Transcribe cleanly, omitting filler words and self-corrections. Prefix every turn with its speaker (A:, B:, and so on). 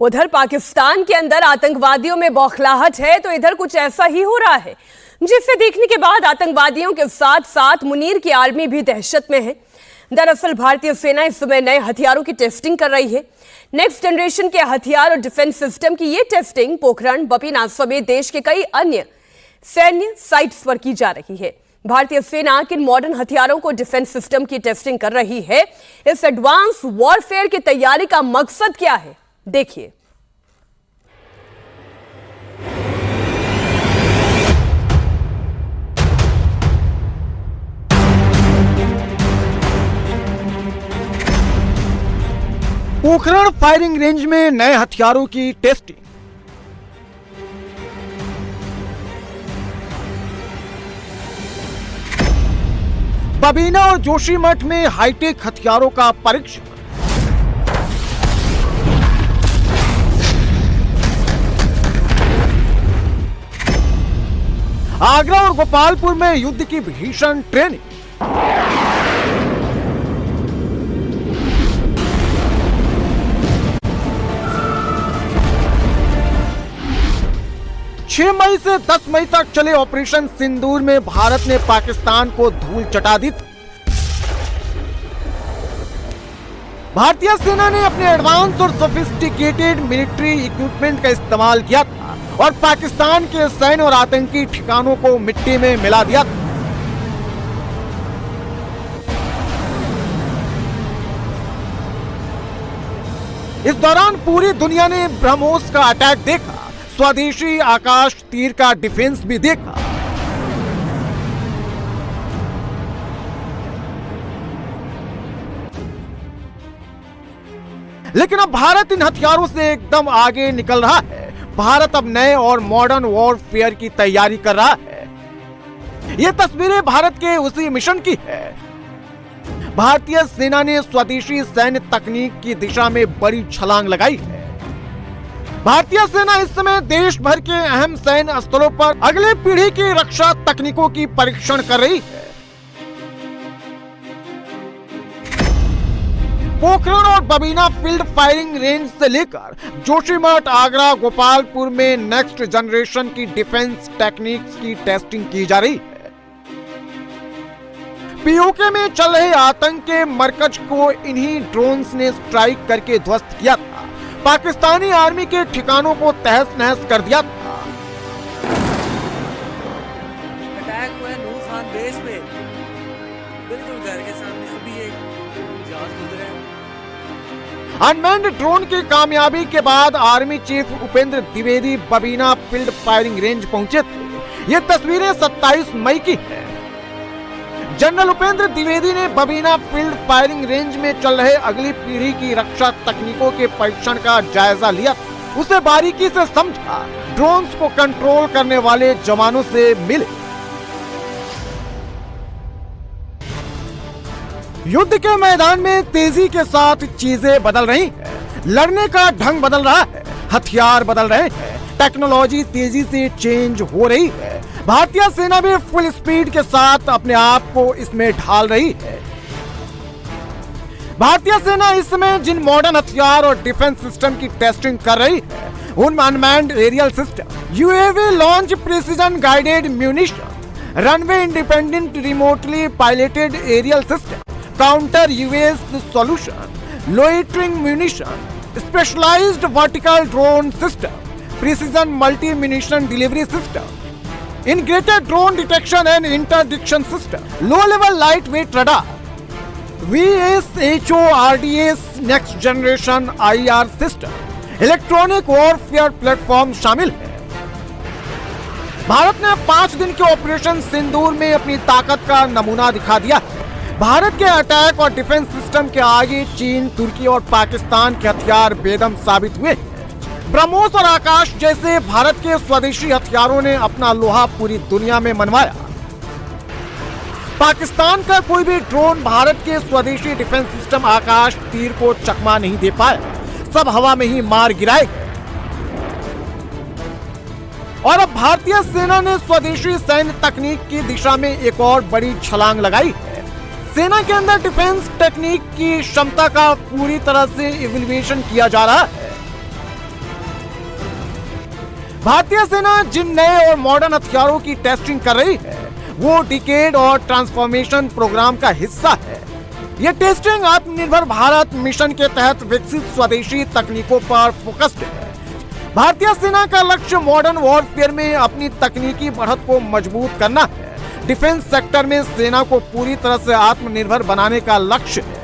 A: उधर पाकिस्तान के अंदर आतंकवादियों में बौखलाहट है तो इधर कुछ ऐसा ही हो रहा है, जिसे देखने के बाद आतंकवादियों के साथ साथ मुनीर की आर्मी भी दहशत में है। दरअसल भारतीय सेना इस समय नए हथियारों की टेस्टिंग कर रही है। नेक्स्ट जनरेशन के हथियार और डिफेंस सिस्टम की ये टेस्टिंग पोखरण, बपीना समेत देश के कई अन्य सैन्य साइट्स पर की जा रही है। भारतीय सेना किन मॉडर्न हथियारों को डिफेंस सिस्टम की टेस्टिंग कर रही है, इस एडवांस वॉरफेयर की तैयारी का मकसद क्या है, देखिए।
B: पोखरण फायरिंग रेंज में नए हथियारों की टेस्टिंग। बबीना और जोशीमठ में हाईटेक हथियारों का परीक्षण। आगरा और गोपालपुर में युद्ध की भीषण ट्रेनिंग। छह मई से 10 मई तक चले ऑपरेशन सिंदूर में भारत ने पाकिस्तान को धूल चटा दी। भारतीय सेना ने अपने एडवांस और सोफिस्टिकेटेड मिलिट्री इक्विपमेंट का इस्तेमाल किया था और पाकिस्तान के सैन्य और आतंकी ठिकानों को मिट्टी में मिला दिया था। इस दौरान पूरी दुनिया ने ब्रह्मोस का अटैक देखा, स्वदेशी आकाश तीर का डिफेंस भी देखा। लेकिन अब भारत इन हथियारों से एकदम आगे निकल रहा है। भारत अब नए और मॉडर्न वॉरफेयर की तैयारी कर रहा है। ये तस्वीरें भारत के उसी मिशन की है। भारतीय सेना ने स्वदेशी सैन्य तकनीक की दिशा में बड़ी छलांग लगाई है। भारतीय सेना इस समय देश भर के अहम सैन्य स्थलों पर अगले पीढ़ी की रक्षा तकनीकों की परीक्षण कर रही है। पोखरण और बबीना फील्ड फायरिंग रेंज से लेकर जोशीमठ, आगरा, गोपालपुर में नेक्स्ट जनरेशन की डिफेंस टेक्निक्स की टेस्टिंग की जा रही है। पीओके में चल रहे आतंक के मरकज को इन्हीं ड्रोन्स ने स्ट्राइक करके ध्वस्त किया था। पाकिस्तानी आर्मी के ठिकानों को तहस नहस कर दिया था।
C: अटैक हुआ है नूर खान बेस पे, बिल्कुल घर के सामने। अभी एक जहाज गुजरे।
B: अनमैन्ड ड्रोन की कामयाबी के बाद army chief Upendra Dwivedi Babina field firing range पहुंचे थे। ये तस्वीरें 27 मई की है। जनरल उपेंद्र द्विवेदी ने बबीना फील्ड फायरिंग रेंज में चल रहे अगली पीढ़ी की रक्षा तकनीकों के परीक्षण का जायजा लिया। उसे बारीकी से समझा, ड्रोन्स को कंट्रोल करने वाले जवानों से मिले। युद्ध के मैदान में तेजी के साथ चीजें बदल रही हैं। लड़ने का ढंग बदल रहा है, हथियार बदल रहे हैं, टेक्नोलॉजी तेजी से चेंज हो रही है। भारतीय सेना भी फुल स्पीड के साथ अपने आप को इसमें ढाल रही है। भारतीय सेना इस समय जिन मॉडर्न हथियार और डिफेंस सिस्टम की टेस्टिंग कर रही है, उनमें unmanned aerial system, UAV launch precision guided munition, runway independent remotely piloted aerial system, counter US solution, loitering munition, specialised vertical drone system, precision multi munition delivery system, integrated drone detection and interdiction system, low level lightweight radar, VSHORDS next generation IR system, electronic warfare platform शामिल है। भारत ने 5 दिन के operation सिंदूर में अपनी ताकत का नमूना दिखा दिया है। भारत के अटैक और डिफेंस सिस्टम के आगे चीन, तुर्की और पाकिस्तान के हथियार बेदम साबित हुए। ब्रह्मोस और आकाश जैसे भारत के स्वदेशी हथियारों ने अपना लोहा पूरी दुनिया में मनवाया। पाकिस्तान का कोई भी ड्रोन भारत के स्वदेशी डिफेंस सिस्टम आकाश तीर को चकमा नहीं दे पाया, सब हवा में ही मार गिराए गए। और अब भारतीय सेना ने स्वदेशी सैन्य तकनीक की दिशा में एक और बड़ी छलांग लगाई है। सेना के अंदर डिफेंस टेक्निक की क्षमता का पूरी तरह से इवैल्यूएशन किया जा रहा है। भारतीय सेना जिन नए और मॉडर्न हथियारों की टेस्टिंग कर रही है वो डिकेड और ट्रांसफॉर्मेशन प्रोग्राम का हिस्सा है। ये टेस्टिंग आत्मनिर्भर भारत मिशन के तहत विकसित स्वदेशी तकनीकों पर फोकस्ड है। भारतीय सेना का लक्ष्य मॉडर्न वॉरफेयर में अपनी तकनीकी बढ़त को मजबूत करना है। डिफेंस सेक्टर में सेना को पूरी तरह से आत्मनिर्भर बनाने का लक्ष्य है।